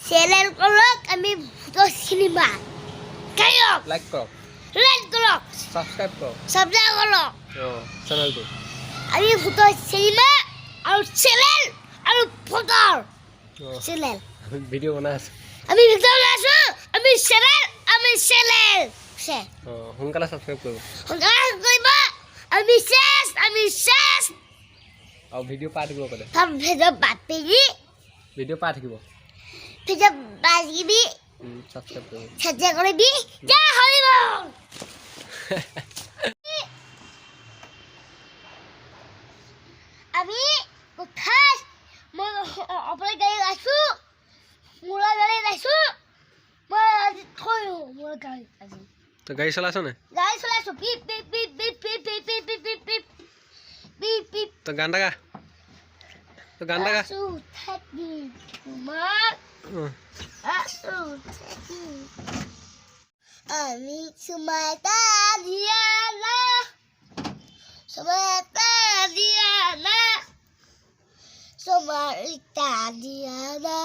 channel কৰক আমি ভূতৰ চিনেমা কায়ক লাইক কৰক সাবস্ক্ৰাইব কৰক চেনেলটো আমি ভূতৰ চিনেমা আৰু চ্যানেল আৰু ভূতৰ চ্যানেল ভিডিঅ' বনাই আছো আমি ভিডিঅ' বনাইছো আমি চ্যানেল সোনকালে সাবস্ক্ৰাইব কৰিব আমি শেষ আৰু ভিডিঅ' পাই থাকিব পাৰে ভিডিঅ' পাই থাকিব সাবস্ক্ৰাইব কৰিব আমি কোথায় মই অপৰে গাড়ী আছো মোৰ গাড়ী আছো মই আজি থৈ মোৰ গাড়ী আজি তো গাড়ী চলাছ নে গাড়ী চলাইছো পিপ পিপ পিপ পিপ পিপ পিপ পিপ পিপ পিপ পিপ পিপ পিপ তো গান গা তো গান গা আসু থাকি তোমার আসু থাকি আমি সুমাইতা দিয়া না সুমাইতা দিয়া না সুমাইতা দিয়া না